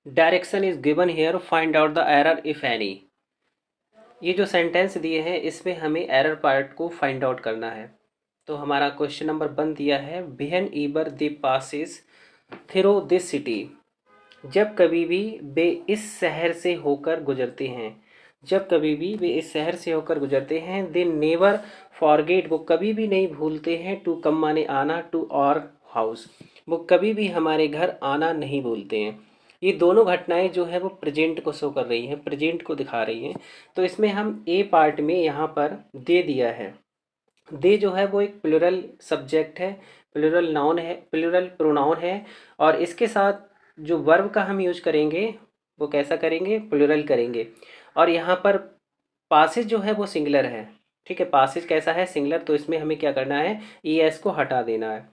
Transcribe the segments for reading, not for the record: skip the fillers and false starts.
Direction is given here, find out the error if any. ये जो sentence दिए हैं इसमें हमें एरर पार्ट को फाइंड आउट करना है। तो हमारा क्वेश्चन नंबर 1 दिया है, when ever they passes through this city. जब कभी भी वे इस शहर से होकर गुजरते हैं, जब कभी भी वे इस शहर से होकर गुजरते हैं, दे नेवर फॉरगेट, वो कभी भी नहीं भूलते हैं, टू कम माने आना, टू और हाउस, वो कभी भी हमारे घर आना नहीं भूलते हैं। ये दोनों घटनाएं जो है वो प्रेजेंट को शो कर रही हैं, प्रेजेंट को दिखा रही हैं। तो इसमें हम ए पार्ट में यहाँ पर दे दिया है। दे जो है वो एक प्लूरल सब्जेक्ट है, प्लूरल नाउन है, प्लूरल प्रोनाउन है। और इसके साथ जो वर्ब का हम यूज करेंगे वो कैसा करेंगे, प्लूरल करेंगे। और यहाँ पर पासेज जो है वो सिंगुलर है। ठीक है, पासेज कैसा है, सिंगुलर। तो इसमें हमें क्या करना है, ई एस को हटा देना है।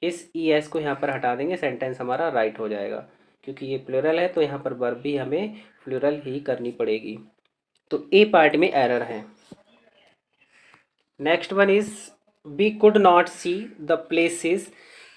इस ई एस को यहाँ पर हटा देंगे, सेंटेंस हमारा राइट हो जाएगा। क्योंकि ये प्लूरल है तो यहाँ पर वर्ब भी हमें प्लूरल ही करनी पड़ेगी। तो ए पार्ट में एरर है। Next one is, we could not see the places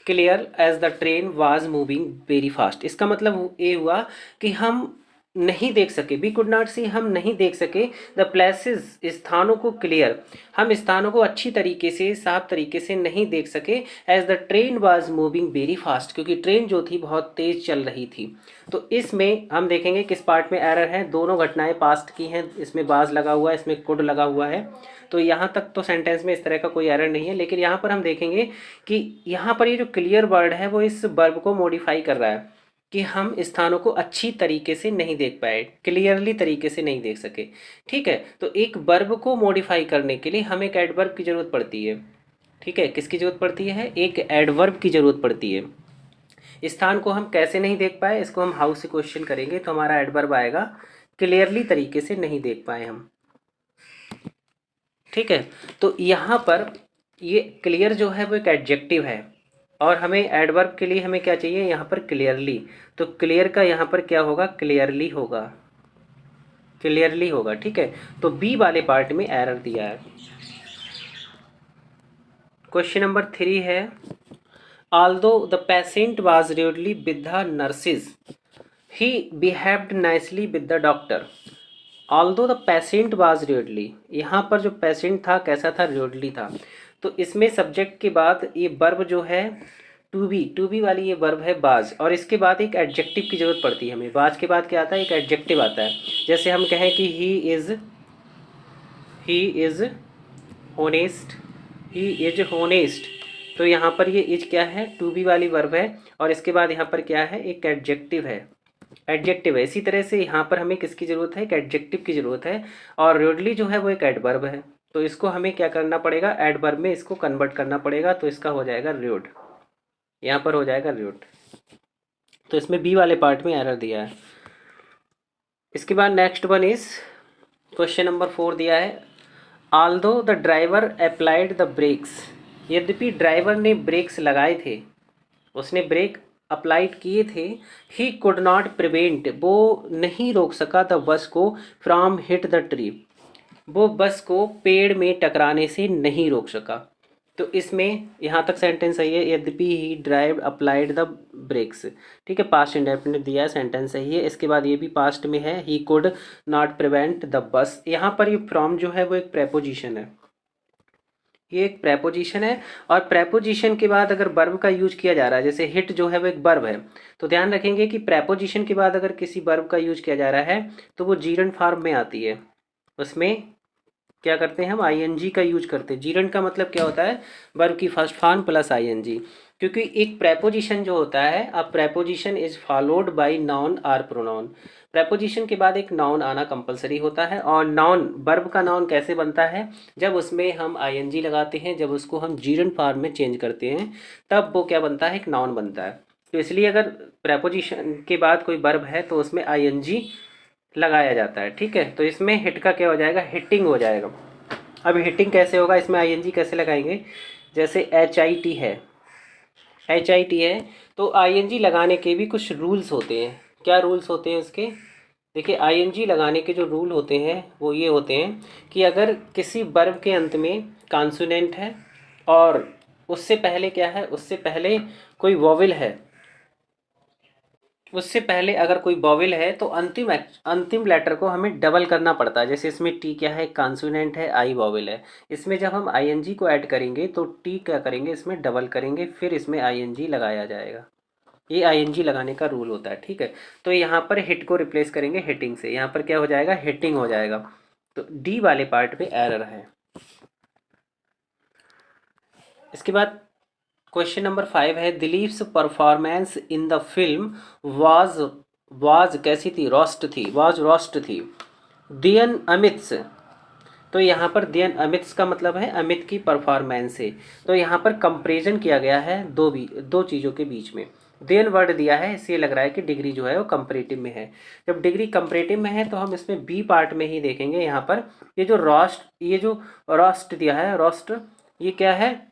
clear as the train was moving very fast. इसका मतलब ये हुआ कि हम नहीं देख सके, वी कुड नॉट सी, हम नहीं देख सके, द प्लेसेस, स्थानों को, क्लियर, हम स्थानों को अच्छी तरीके से, साफ तरीके से नहीं देख सके, as the train was moving very fast, क्योंकि ट्रेन जो थी बहुत तेज चल रही थी। तो इसमें हम देखेंगे किस पार्ट में एरर है। दोनों घटनाएं पास्ट की हैं, इसमें वाज लगा हुआ है, इसमें कुड लगा हुआ है। तो यहाँ तक तो सेंटेंस में इस तरह का कोई एरर नहीं है। लेकिन यहाँ पर हम देखेंगे कि यहाँ पर ये जो क्लियर वर्ड है वो इस वर्ब को मॉडिफाई कर रहा है कि हम स्थानों को अच्छी तरीके से नहीं देख पाए, क्लियरली तरीके से नहीं देख सके। ठीक है, तो एक वर्ब को मॉडिफाई करने के लिए हमें एक एडवर्ब की ज़रूरत पड़ती है। ठीक है, किसकी ज़रूरत पड़ती है, एक एडवर्ब की ज़रूरत पड़ती है। स्थान को हम कैसे नहीं देख पाए, इसको हम हाउ से क्वेश्चन करेंगे तो हमारा एडवर्ब आएगा, क्लियरली तरीके से नहीं देख पाए हम। ठीक है, तो यहाँ पर ये क्लियर जो है वो एक एडजेक्टिव है, और हमें एडवर्ब के लिए हमें क्या चाहिए, यहाँ पर क्लियरली। तो क्लियर का यहाँ पर क्या होगा, क्लियरली होगा, क्लियरली होगा। ठीक है, तो बी वाले पार्ट में एरर दिया है। क्वेश्चन नंबर 3 है, although the patient was rudely with the nurses, he behaved nicely with the doctor। although the patient was rudely, यहाँ पर जो पेशेंट था कैसा था, rudely था। तो इसमें सब्जेक्ट के बाद ये वर्ब जो है टू बी वाली ये वर्ब है बाज, और इसके बाद एक एडजेक्टिव की जरूरत पड़ती है हमें। बाज के बाद क्या आता है, एक एडजेक्टिव आता है। जैसे हम कहें कि he is honest, he is honest, तो यहाँ पर ये इज क्या है, टू बी वाली वर्ब है, और इसके बाद यहाँ पर क्या है, एक एडजेक्टिव है, एडजेक्टिव है। इसी तरह से यहाँ पर हमें किसकी ज़रूरत है, एक एडजेक्टिव की ज़रूरत है। और रूडली जो है वो एक एडवर्ब है, तो इसको हमें क्या करना पड़ेगा, एडवर्ब में इसको कन्वर्ट करना पड़ेगा। तो इसका हो जाएगा रूड, यहाँ पर हो जाएगा रूड। तो इसमें बी वाले पार्ट में एरर दिया है। इसके बाद next one is, question number 4 दिया है, although the driver applied the brakes, यद्यपि ड्राइवर ने ब्रेक्स लगाए थे, उसने ब्रेक अप्लाइड किए थे, ही कुड नॉट प्रिवेंट, वो नहीं रोक सका, द बस को, फ्रॉम हिट द ट्री, वो बस को पेड़ में टकराने से नहीं रोक सका। तो इसमें यहाँ तक सेंटेंस सही है, यद्यपि ही ड्राइव अप्लाइड द ब्रेक्स। ठीक है, पास्ट इंडेफिनिट दिया है, सेंटेंस सही है। इसके बाद ये भी पास्ट में है, he could not prevent the bus. यहाँ पर ये फ्रॉम जो है वो एक प्रेपोजिशन है, ये एक प्रेपोजिशन है। और प्रेपोजिशन के बाद अगर वर्ब का यूज किया जा रहा है, जैसे हिट जो है वो एक वर्ब है, तो ध्यान रखेंगे कि प्रेपोजिशन के बाद अगर किसी वर्ब का यूज किया जा रहा है तो वो जीरंड फॉर्म में आती है। उसमें क्या करते हैं हम, आईएनजी का यूज करते हैं। जीरंड का मतलब क्या होता है, वर्ब की फर्स्ट फॉर्म प्लस आईएनजी। क्योंकि एक प्रेपोजिशन जो होता है, अब preposition is followed by noun और प्रोनाउन। प्रेपोजिशन के बाद एक नाउन आना कंपलसरी होता है। और नाउन, वर्ब का नाउन कैसे बनता है, जब उसमें हम आईएनजी लगाते हैं, जब उसको हम जीरंड फॉर्म में चेंज करते हैं, तब वो क्या बनता है, एक नाउन बनता है। तो इसलिए अगर प्रेपोजिशन के बाद कोई वर्ब है तो उसमें आईएनजी लगाया जाता है। ठीक है, तो इसमें हिट का क्या हो जाएगा, हिटिंग हो जाएगा। अब हिटिंग कैसे होगा, इसमें आईएनजी कैसे लगाएंगे, जैसे HIT है, HIT है, तो आईएनजी लगाने के भी कुछ रूल्स होते हैं। क्या रूल्स होते हैं उसके, देखिए आईएनजी लगाने के जो रूल होते हैं वो ये होते हैं कि अगर किसी वर्ब के अंत में कॉन्सोनेंट है और उससे पहले क्या है, उससे पहले कोई वोवेल है, उससे पहले अगर कोई वॉवेल है तो अंतिम लेटर को हमें डबल करना पड़ता है। जैसे इसमें टी क्या है, कॉन्सोनेंट है, आई वॉवेल है। इसमें जब हम आईएनजी को ऐड करेंगे तो टी क्या करेंगे, इसमें डबल करेंगे, फिर इसमें आईएनजी लगाया जाएगा। ये आईएनजी लगाने का रूल होता है, ठीक है। तो यहाँ पर हिट को रिप्लेस करेंगे हिटिंग से, यहाँ पर क्या हो जाएगा, हिटिंग हो जाएगा। तो डी वाले पार्ट में एरर है। इसके बाद क्वेश्चन नंबर 5 है, Dilip's performance in the film was was कैसी थी, रोस्ट थी, वाज रोस्ट थी। दियन अमित्स, तो यहाँ पर दियन अमित्स का मतलब है अमित की परफॉर्मेंस है। तो यहाँ पर कंपेरिजन किया गया है दो चीज़ों के बीच में। देन वर्ड दिया है, इससे लग रहा है कि डिग्री जो है वो कंपरेटिव में है। जब डिग्री कंपरेटिव में है तो हम इसमें बी पार्ट में ही देखेंगे। यहाँ पर ये जो रोस्ट दिया है, रोस्ट, ये क्या है,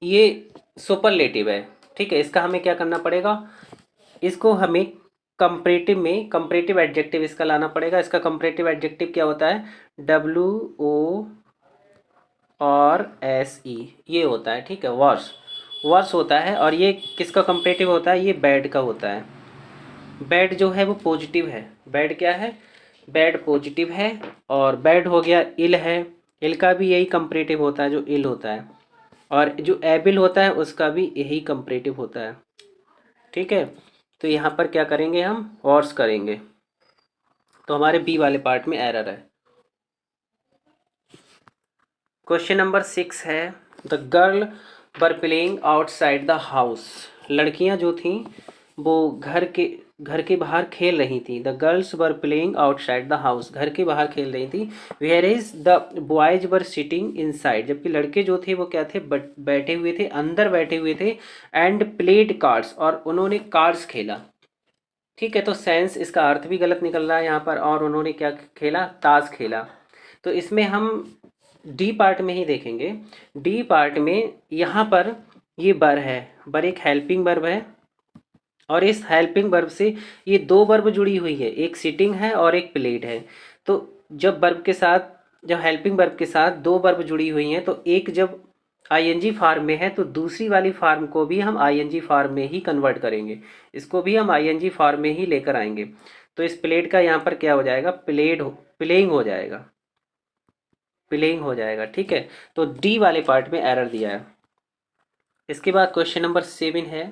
ये सुपरलेटिव है, ठीक है। इसका हमें क्या करना पड़ेगा, इसको हमें कंपरेटिव एडजेक्टिव इसका लाना पड़ेगा। इसका कंपरेटिव एडजेक्टिव क्या होता है, WORSE ये होता है, ठीक है। वर्स वर्स होता है। और ये किसका कंपरेटिव होता है, ये बैड का होता है। बैड जो है वो पॉजिटिव है, बैड क्या है, बैड पॉजिटिव है। और बैड हो गया इल है, इल का भी यही कंपरेटिव होता है जो इल होता है। और जो एबिल होता है उसका भी यही कंपरेटिव होता है, ठीक है। तो यहाँ पर क्या करेंगे, हम वर्स करेंगे। तो हमारे बी वाले पार्ट में एरर है। क्वेश्चन नंबर 6 है, the girl were playing outside the house. लड़कियां जो थीं वो घर के बाहर खेल रही थी। The girls were playing outside the house, घर के बाहर खेल रही थी। Whereas the boys were sitting inside, जबकि लड़के जो थे वो क्या थे, बैठे हुए थे, अंदर बैठे हुए थे। एंड प्लेड कार्ड्स, और उन्होंने कार्ड्स खेला, ठीक है। तो सेंस इसका अर्थ भी गलत निकल रहा है यहाँ पर। और उन्होंने क्या खेला, ताश खेला। तो इसमें हम डी पार्ट में ही देखेंगे। डी पार्ट में यहाँ पर ये बर है, बर एक हेल्पिंग वर्ब है। और इस हेल्पिंग वर्ब से ये दो वर्ब जुड़ी हुई है, एक सिटिंग है और एक प्लेड है। तो जब हेल्पिंग वर्ब के साथ दो वर्ब जुड़ी हुई हैं तो एक जब आईएनजी फॉर्म में है तो दूसरी वाली फॉर्म को भी हम आईएनजी फॉर्म में ही कन्वर्ट करेंगे, इसको भी हम आईएनजी फॉर्म में ही लेकर आएंगे। तो इस प्लेड का यहाँ पर क्या हो जाएगा, प्लेइंग हो जाएगा, प्लेइंग हो जाएगा, ठीक है। तो डी वाले पार्ट में एरर दिया है। इसके बाद क्वेश्चन नंबर 7 है,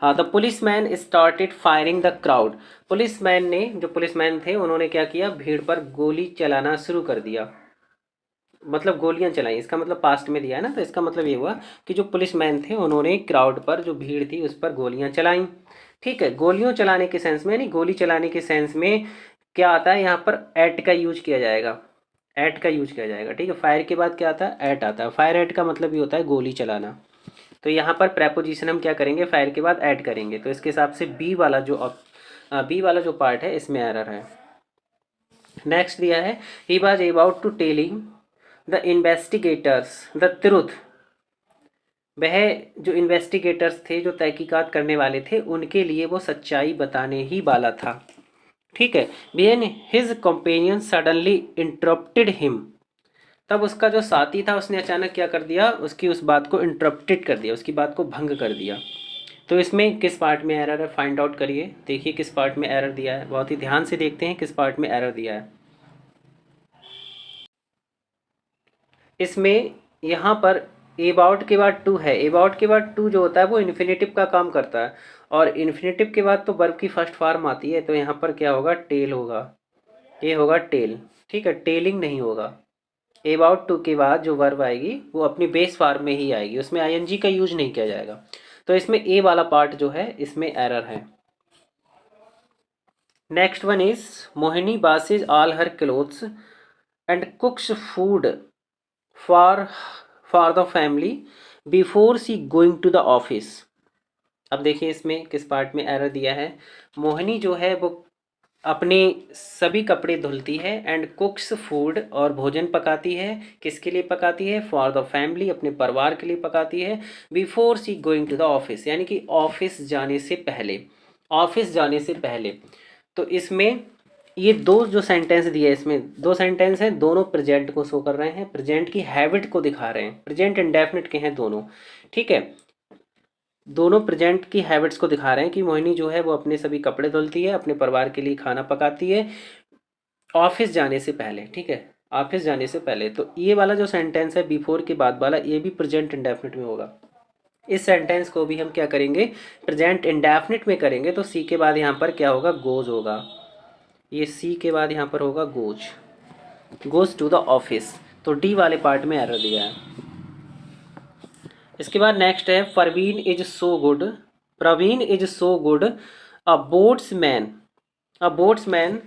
हाँ, the policeman started firing the crowd. Policeman थे उन्होंने क्या किया, भीड़ पर गोली चलाना शुरू कर दिया, मतलब गोलियां चलाई। इसका मतलब पास्ट में दिया है ना, तो इसका मतलब ये हुआ कि जो पुलिसमैन थे उन्होंने क्राउड पर, जो भीड़ थी उस पर गोलियां चलाई, ठीक है। गोलियों चलाने के सेंस में, यानी गोली चलाने के सेंस में क्या आता है, यहाँ पर एट का यूज किया जाएगा, एट का यूज किया जाएगा, ठीक है। फायर के बाद क्या आता है, एट आता है। फायर एट का मतलब ये होता है गोली चलाना। तो यहाँ पर प्रेपोजिशन हम क्या करेंगे, फायर के बाद ऐड करेंगे। तो इसके हिसाब से बी वाला जो पार्ट है इसमें एरर है। नेक्स्ट दिया है, he was about to telling the investigators the truth. वह जो इन्वेस्टिगेटर्स थे, जो तहकीकात करने वाले थे, उनके लिए वो सच्चाई बताने ही वाला था, ठीक है। Ben his companion suddenly interrupted him, तब उसका जो साथी था उसने अचानक क्या कर दिया, उसकी उस बात को इंटरप्टेड कर दिया, उसकी बात को भंग कर दिया। तो इसमें किस पार्ट में एरर है, फाइंड आउट करिए। देखिए किस पार्ट में एरर दिया है, बहुत ही ध्यान से देखते हैं किस पार्ट में एरर दिया है। इसमें यहाँ पर एबाउट के बाद टू है, एबाउट के बाद टू जो होता है वो इन्फिनेटिव का काम करता है। और इन्फिनेटिव के बाद तो वर्ब की फर्स्ट फॉर्म आती है, तो यहाँ पर क्या होगा, टेल होगा, ये होगा टेल, ठीक है। टेलिंग नहीं होगा। अबाउट टू के बाद जो वर्ब आएगी वो अपनी बेस फॉर्म में ही आएगी, उसमें आईएनजी का यूज नहीं किया जाएगा। तो इसमें ए वाला पार्ट जो है इसमें एरर है। Next one is, Mohini washes all her clothes and cooks food for for the family before she going to the office. अब देखिए इसमें किस पार्ट में एरर दिया है। मोहिनी जो है वो अपने सभी कपड़े धुलती है, एंड कुक्स फूड, और भोजन पकाती है। किसके लिए पकाती है, फॉर द फैमिली, अपने परिवार के लिए पकाती है। Before she going to the office, यानी कि ऑफिस जाने से पहले, ऑफिस जाने से पहले। तो इसमें ये दो जो सेंटेंस दिए हैं, इसमें दो सेंटेंस हैं, दोनों प्रेजेंट को शो कर रहे हैं, प्रेजेंट की हैबिट को दिखा रहे हैं, प्रेजेंट इंडेफिनिट के हैं दोनों, ठीक है। दोनों प्रेजेंट की हैबिट्स को दिखा रहे हैं कि मोहिनी जो है वो अपने सभी कपड़े धुलती है, अपने परिवार के लिए खाना पकाती है ऑफिस जाने से पहले, ठीक है, ऑफिस जाने से पहले। तो ये वाला जो सेंटेंस है बिफोर के बाद वाला, ये भी प्रेजेंट इंडेफिनिट में होगा। इस सेंटेंस को भी हम क्या करेंगे, प्रेजेंट इंडेफिनिट में करेंगे। तो सी के बाद यहाँ पर क्या होगा, गोज होगा। ये सी के बाद यहाँ पर होगा गोज टू द ऑफिस। तो डी वाले पार्ट में एरर दिया है। इसके बाद नेक्स्ट है Praveen is so good, Praveen is so good a boatsman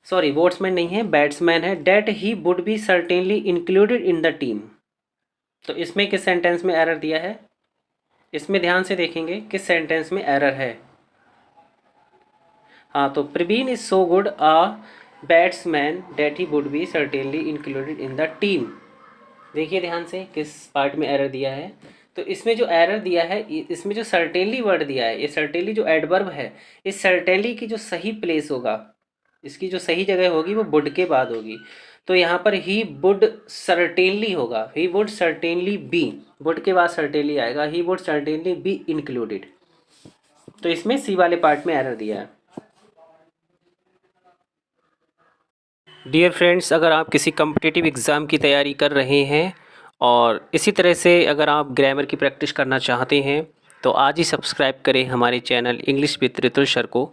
sorry boatsman नहीं है, बैट्समैन है, that he would be certainly included in the team. तो इसमें किस सेंटेंस में एरर दिया है, इसमें ध्यान से देखेंगे किस सेंटेंस में एरर है। हाँ, तो Praveen is so good a batsman that he would be certainly included in the team. देखिए ध्यान से किस पार्ट में एरर दिया है। तो इसमें जो एरर दिया है, इसमें जो सर्टेनली वर्ड दिया है, ये सर्टेनली जो एडवर्ब है, इस सर्टेनली की जो सही प्लेस होगा, इसकी जो सही जगह होगी वो वुड के बाद होगी। तो यहाँ पर ही वुड सर्टेनली होगा, he would certainly B, would के बाद सर्टेनली आएगा, he would certainly be included. तो इसमें सी वाले पार्ट में एरर दिया है। डियर फ्रेंड्स, अगर आप किसी कम्पिटिटिव एग्ज़ाम की तैयारी कर रहे हैं और इसी तरह से अगर आप ग्रामर की प्रैक्टिस करना चाहते हैं तो आज ही सब्सक्राइब करें हमारे channel English with Ritul sir को।